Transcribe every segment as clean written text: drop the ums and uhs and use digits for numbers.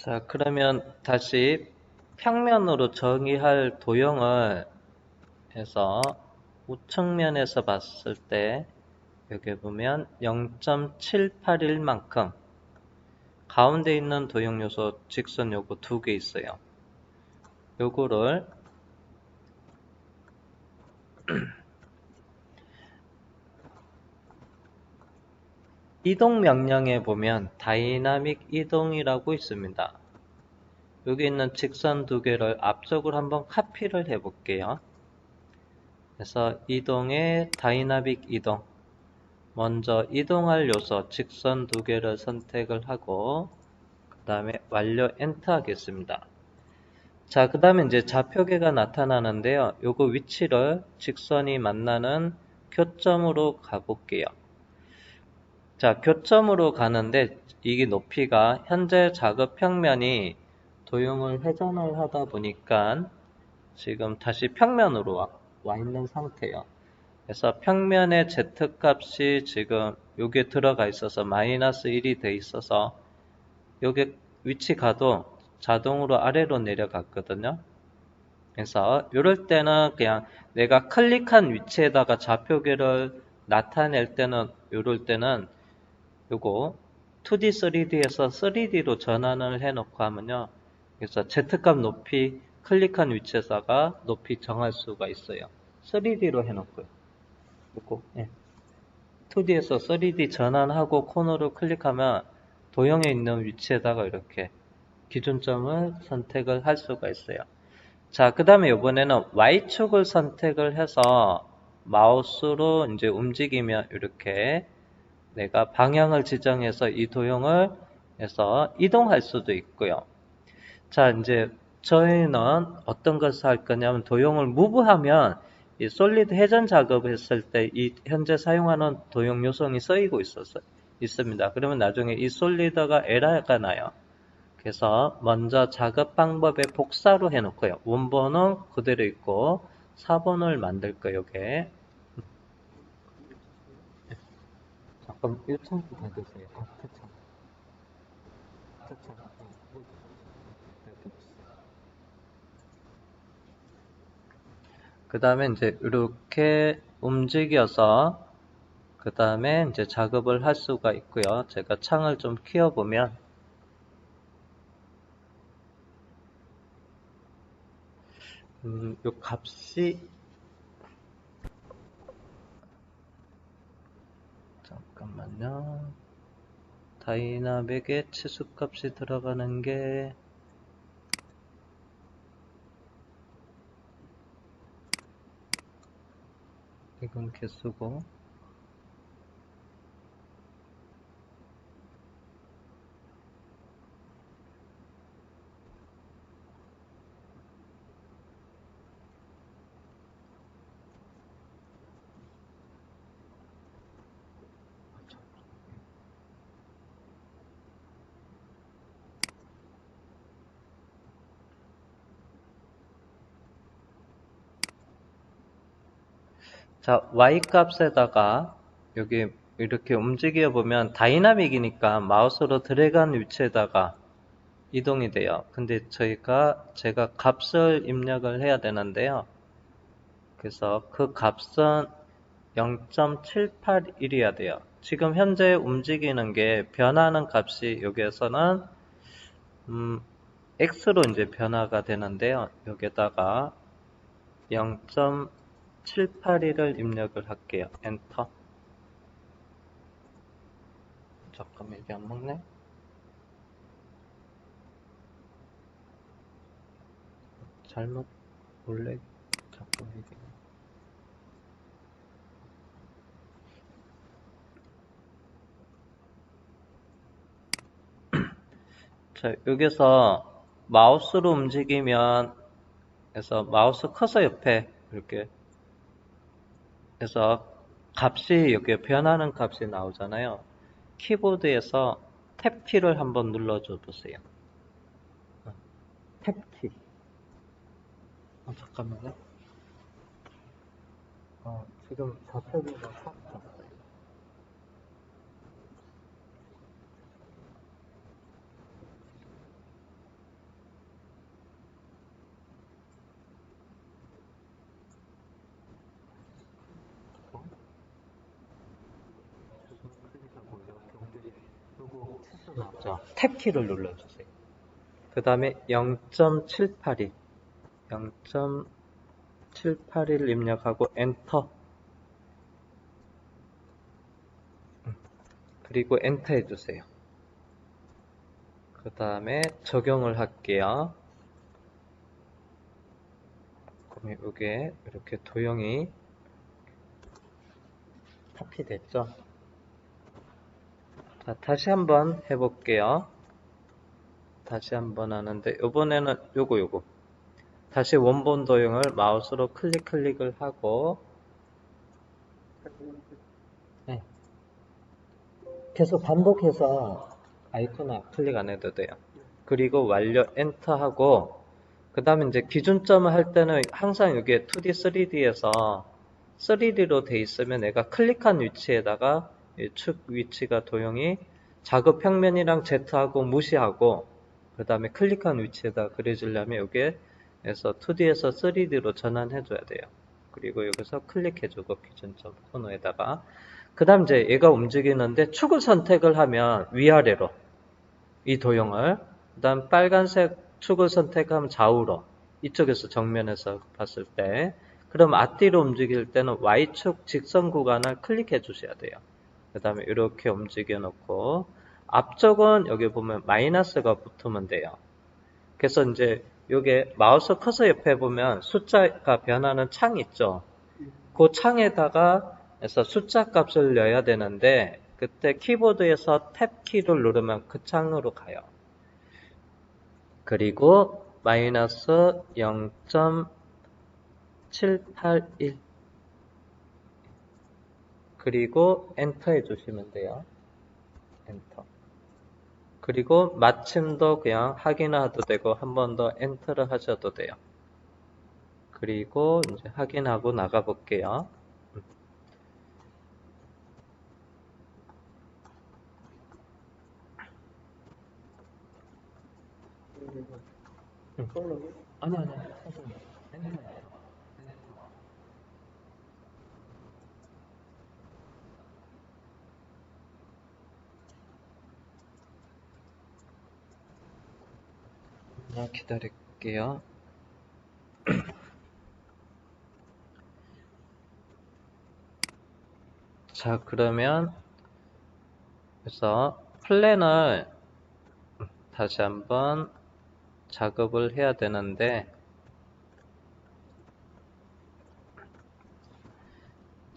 자, 그러면 다시 평면으로 정의할 도형을 해서 우측면에서 봤을 때 여기 보면 0.781만큼 가운데 있는 도형 요소 직선 요거 두 개 있어요. 요거를 이동 명령에 보면 다이나믹 이동이라고 있습니다. 여기 있는 직선 두 개를 앞쪽으로 한번 카피를 해 볼게요. 그래서 이동의 다이나믹 이동. 먼저 이동할 요소 직선 두 개를 선택을 하고 그 다음에 완료 엔터 하겠습니다. 자, 그 다음에 이제 좌표계가 나타나는데요. 요거 위치를 직선이 만나는 교점으로 가볼게요. 자, 교점으로 가는데 이게 높이가 현재 작업 평면이 도형을 회전을 하다 보니까 지금 다시 평면으로 와 있는 상태예요. 그래서 평면의 Z값이 지금 여기에 들어가 있어서 마이너스 1이 돼 있어서 여기 위치 가도 자동으로 아래로 내려갔거든요. 그래서 이럴 때는 그냥 내가 클릭한 위치에다가 좌표계를 나타낼 때는 이럴 때는 요거 2D, 3D에서 3D로 전환을 해놓고 하면요. 그래서 Z값 높이 클릭한 위치에다가 높이 정할 수가 있어요. 3D로 해놓고요. 요거, 예. 2D에서 3D 전환하고 코너를 클릭하면 도형에 있는 위치에다가 이렇게 기준점을 선택을 할 수가 있어요. 자, 그 다음에 이번에는 Y축을 선택을 해서 마우스로 이제 움직이면 이렇게 내가 방향을 지정해서 이 도형을 해서 이동할 수도 있고요. 자, 이제 저희는 어떤 것을 할 거냐면 도형을 무브하면 이 솔리드 회전 작업했을 때 이 현재 사용하는 도형 요성이 쓰이고 있습니다. 그러면 나중에 이 솔리드가 에러가 나요. 그래서 먼저 작업 방법에 복사로 해놓고요. 원본은 그대로 있고 4번을 만들 거예요. 요게. 잠깐 요청 좀 해주세요. 그 다음에 이제 이렇게 움직여서 그 다음에 이제 작업을 할 수가 있고요. 제가 창을 좀 키워보면 요 값이 잠깐만요. 다이나믹의 치수값이 들어가는 게 이건 개수고 자, Y 값에다가 여기 이렇게 움직여 보면 다이나믹이니까 마우스로 드래그한 위치에다가 이동이 돼요. 근데 제가 값을 입력을 해야 되는데요. 그래서 그 값은 0.781이어야 돼요. 지금 현재 움직이는 게 변하는 값이 여기에서는 X로 이제 변화가 되는데요. 여기다가 0.781을 입력을 할게요. 엔터. 잠깐만 이게 안 먹네. 잘못 원래 자꾸 이게. 자, 여기서 마우스로 움직이면 그래서 마우스 커서 옆에 이렇게 해서 값이 여기 변하는 값이 나오잖아요. 키보드에서 탭 키를 한번 눌러줘 보세요. 탭 키. 잠깐만요. 지금 좌표기가 싹 졌어요. 나오죠? 탭키를 눌러주세요. 그 다음에 0.781 0.781을 입력하고 엔터. 그리고 엔터 해주세요. 그 다음에 적용을 할게요. 그러면 이게 이렇게 도형이 카피 됐죠? 자, 다시 한번 해볼게요. 다시 한번 하는데 이번에는 요거 다시 원본 도형을 마우스로 클릭을 하고 네. 계속 반복해서 아이콘 클릭 안 해도 돼요. 그리고 완료 엔터 하고 그 다음에 이제 기준점을 할 때는 항상 이게 2D, 3D에서 3D로 돼 있으면 내가 클릭한 위치에다가 이 축 위치가 도형이 작업 평면이랑 Z하고 무시하고 그 다음에 클릭한 위치에다 그려주려면 여기에서 2D에서 3D로 전환해 줘야 돼요. 그리고 여기서 클릭해주고 기준점 코너에다가 그 다음 이제 얘가 움직이는데 축을 선택을 하면 위아래로 이 도형을 그 다음 빨간색 축을 선택하면 좌우로 이쪽에서 정면에서 봤을 때 그럼 앞뒤로 움직일 때는 Y축 직선 구간을 클릭해 주셔야 돼요. 그 다음에 이렇게 움직여 놓고 앞쪽은 여기 보면 마이너스가 붙으면 돼요. 그래서 이제 요게 마우스 커서 옆에 보면 숫자가 변하는 창 있죠. 그 창에다가 해서 숫자 값을 넣어야 되는데 그때 키보드에서 탭 키를 누르면 그 창으로 가요. 그리고 마이너스 0.781 그리고 엔터 해주시면 돼요. 엔터. 그리고 마침도 그냥 확인해도 되고 한 번 더 엔터를 하셔도 돼요. 그리고 이제 확인하고 나가 볼게요. 아니 기다릴게요. 자, 그러면 그래서 플랜을 다시 한번 작업을 해야 되는데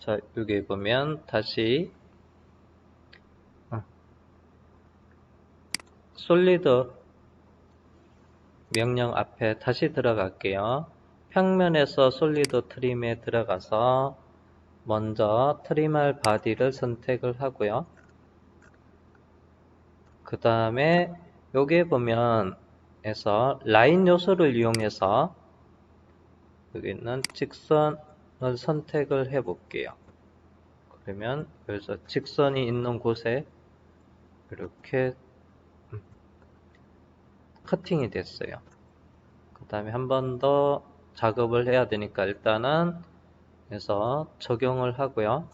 자, 여기 보면 다시 솔리드 명령 앞에 다시 들어갈게요. 평면에서 솔리드 트림에 들어가서 먼저 트림할 바디를 선택을 하고요. 그 다음에 여기에 보면 에서 라인 요소를 이용해서 여기 있는 직선을 선택을 해 볼게요. 그러면 여기서 직선이 있는 곳에 이렇게 커팅이 됐어요. 그 다음에 한 번 더 작업을 해야 되니까 일단은 해서 적용을 하고요.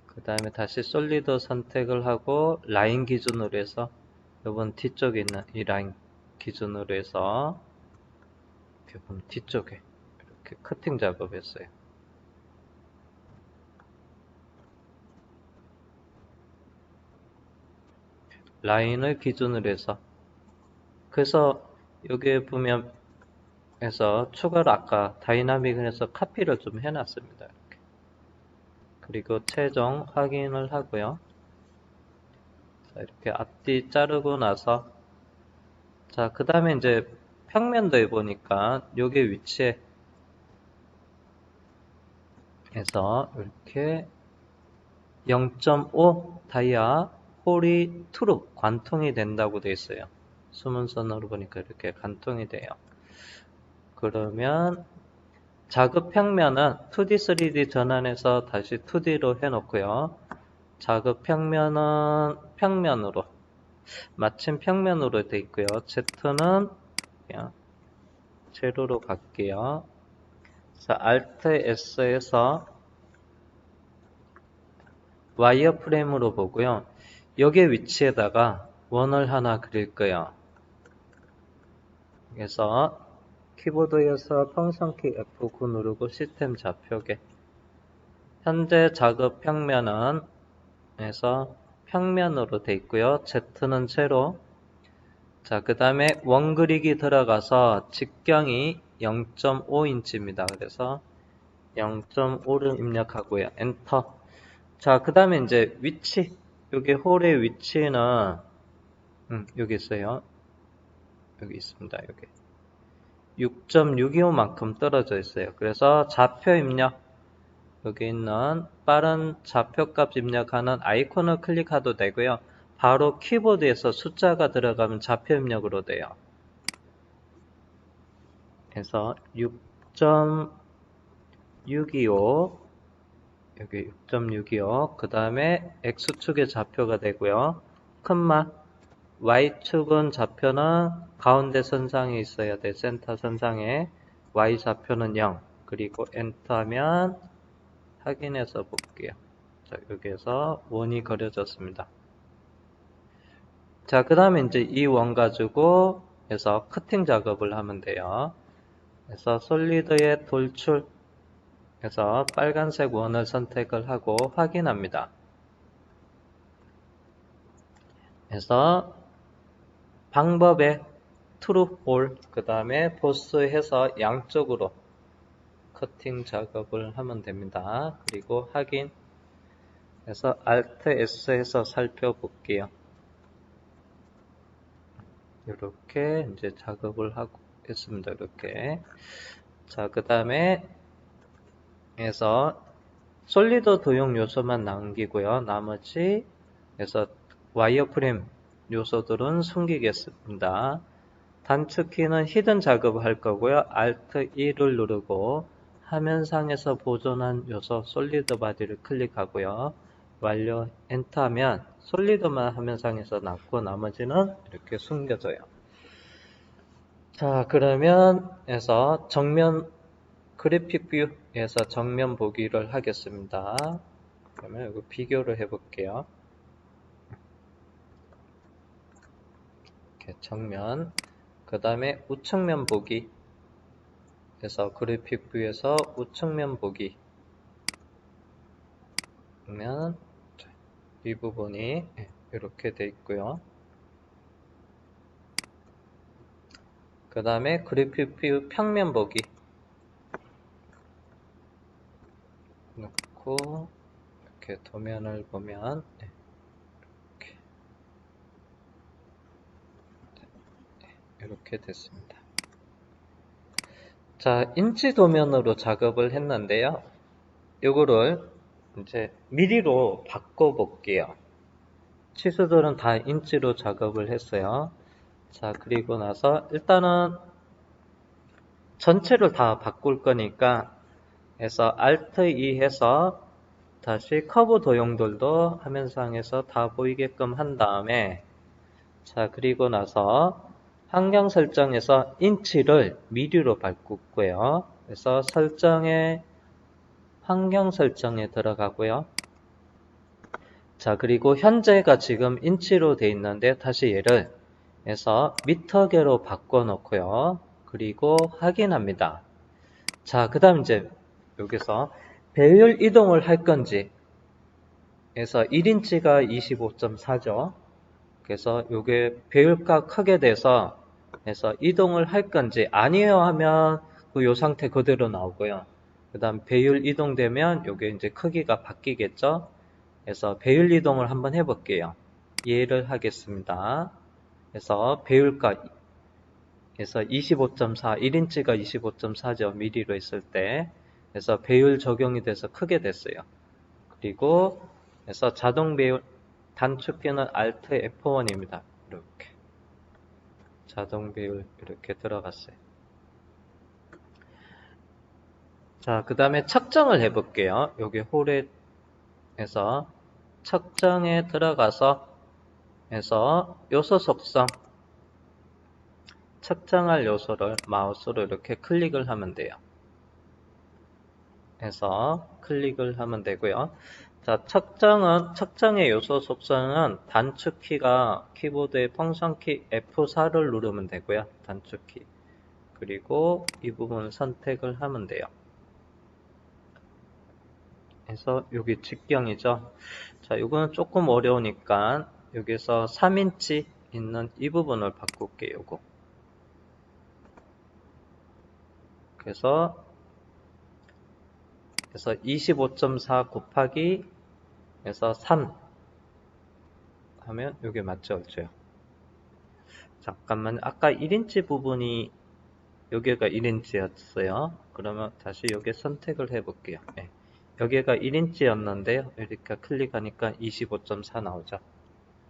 그 다음에 다시 솔리드 선택을 하고 라인 기준으로 해서 이번 뒤쪽에 있는 이 라인 기준으로 해서 이렇게 보면 뒤쪽에 이렇게 커팅 작업했어요. 라인을 기준으로 해서 그래서 여기에 보면 해서 추가로 아까 다이나믹을 해서 카피를 좀 해놨습니다. 이렇게. 그리고 최종 확인을 하고요. 자, 이렇게 앞뒤 자르고 나서 자, 그 다음에 이제 평면도 해보니까 여기 위치에 해서 이렇게 0.5 다이아 홀이 트루 관통이 된다고 되어 있어요. 수문선으로 보니까 이렇게 관통이 돼요. 그러면 작업 평면은 2D, 3D 전환해서 다시 2D로 해놓고요. 작업 평면은 평면으로 마침 평면으로 되어 있고요. Z는 그냥 세로로 갈게요. 자, Alt S에서 와이어프레임으로 보고요. 여기에 위치에다가 원을 하나 그릴 거예요. 그래서 키보드에서 펑션키 F9 누르고 시스템 좌표계. 현재 작업 평면은 에서 평면으로 돼 있고요. Z는 제로. 자, 그 다음에 원 그리기 들어가서 직경이 0.5인치입니다. 그래서 0.5를 입력하고요. 엔터. 자, 그 다음에 이제 위치. 여기 홀의 위치는 여기 있어요. 여기 있습니다. 여기 6.625만큼 떨어져 있어요. 그래서 좌표 입력. 여기 있는 빠른 좌표값 입력하는 아이콘을 클릭해도 되고요. 바로 키보드에서 숫자가 들어가면 좌표 입력으로 돼요. 그래서 6.625 여기 6.625 그 다음에 X축의 좌표가 되고요. 컴마 Y축은 좌표는 가운데 선상에 있어야 돼. 센터 선상에 Y 좌표는 0 그리고 엔터하면 확인해서 볼게요. 자, 여기에서 원이 그려졌습니다. 자, 그 다음에 이제 이 원 가지고 해서 커팅 작업을 하면 돼요. 그래서 솔리드의 돌출 해서 빨간색 원을 선택을 하고 확인합니다. 그래서 방법에 트루 홀 그 다음에 보스 해서 양쪽으로 커팅 작업을 하면 됩니다. 그리고 확인 해서 Alt S 해서 살펴볼게요. 이렇게 이제 작업을 하고 있습니다. 이렇게. 자, 그 다음에 해서 솔리드 도형 요소만 남기고요. 나머지 해서 와이어프레임 요소들은 숨기겠습니다. 단축키는 히든 작업을 할 거고요. Alt E를 누르고 화면상에서 보존한 요소 솔리드 바디를 클릭하고요. 완료 엔터하면 솔리드만 화면상에서 남고 나머지는 이렇게 숨겨져요. 자, 그러면 해서 정면 그래픽 뷰에서 정면 보기를 하겠습니다. 그러면 이거 비교를 해볼게요. 이렇게 정면 그 다음에 우측면 보기 그래서 그래픽 뷰에서 우측면 보기 그러면 이 부분이 이렇게 돼 있고요. 그 다음에 그래픽 뷰 평면 보기 놓고 이렇게 도면을 보면 이렇게 됐습니다. 자, 인치 도면으로 작업을 했는데요. 요거를 이제 미리로 바꿔 볼게요. 치수들은 다 인치로 작업을 했어요. 자, 그리고 나서 일단은 전체를 다 바꿀 거니까 해서 Alt E 해서 다시 커브 도형들도 화면상에서 다 보이게끔 한 다음에 자, 그리고 나서 환경 설정에서 인치를 미리로 바꾸고요. 그래서 환경 설정에 들어가고요. 자, 그리고 현재가 지금 인치로 돼 있는데 다시 얘를 해서 미터계로 바꿔 놓고요. 그리고 확인합니다. 자, 그 다음 이제 여기서 배율 이동을 할 건지 해서 1인치가 25.4죠. 그래서 요게 배율가 크게 돼서 해서 이동을 할 건지 아니에요 하면 요 상태 그대로 나오고요. 그 다음 배율 이동되면 요게 이제 크기가 바뀌겠죠. 그래서 배율 이동을 한번 해볼게요. 이해를 하겠습니다. 그래서 배율가 그래서 25.4 1인치가 25.4죠. 미리로 있을 때 그래서 배율 적용이 돼서 크게 됐어요. 그리고 그래서 자동 배율 단축키는 Alt F1입니다. 이렇게 자동 배율 이렇게 들어갔어요. 자, 그 다음에 측정을 해볼게요. 여기 홀에서 측정에 들어가서 해서 요소 속성 측정할 요소를 마우스로 이렇게 클릭을 하면 돼요. 해서 클릭을 하면 되고요. 자, 측정의 요소 속성은 단축키가 키보드의 펑션키 F4를 누르면 되고요. 단축키. 그리고 이 부분 선택을 하면 돼요. 그래서 여기 직경이죠. 자, 이거는 조금 어려우니까 여기서 3인치 있는 이 부분을 바꿀게요. 요거. 그래서 25.4 곱하기 그래서 3 하면 이게 맞죠? 그죠? 잠깐만, 아까 1인치 부분이 여기가 1인치였어요. 그러면 다시 여기 선택을 해볼게요. 네. 여기가 1인치였는데요. 이렇게 클릭하니까 25.4 나오죠.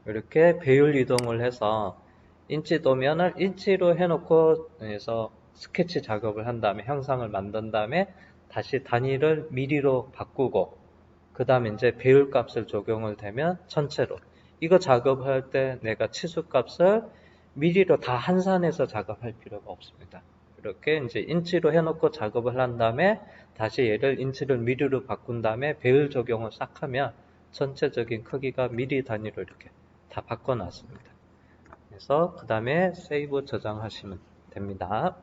이렇게 배율 이동을 해서 인치 도면을 인치로 해놓고 해서 스케치 작업을 한 다음에 형상을 만든 다음에 다시 단위를 미리로 바꾸고 그 다음에 이제 배율 값을 적용을 되면 전체로 이거 작업할 때 내가 치수 값을 미리로 다 한산해서 작업할 필요가 없습니다. 이렇게 이제 인치로 해놓고 작업을 한 다음에 다시 얘를 인치를 미리로 바꾼 다음에 배율 적용을 싹 하면 전체적인 크기가 미리 단위로 이렇게 다 바꿔놨습니다. 그래서 그 다음에 세이브 저장하시면 됩니다.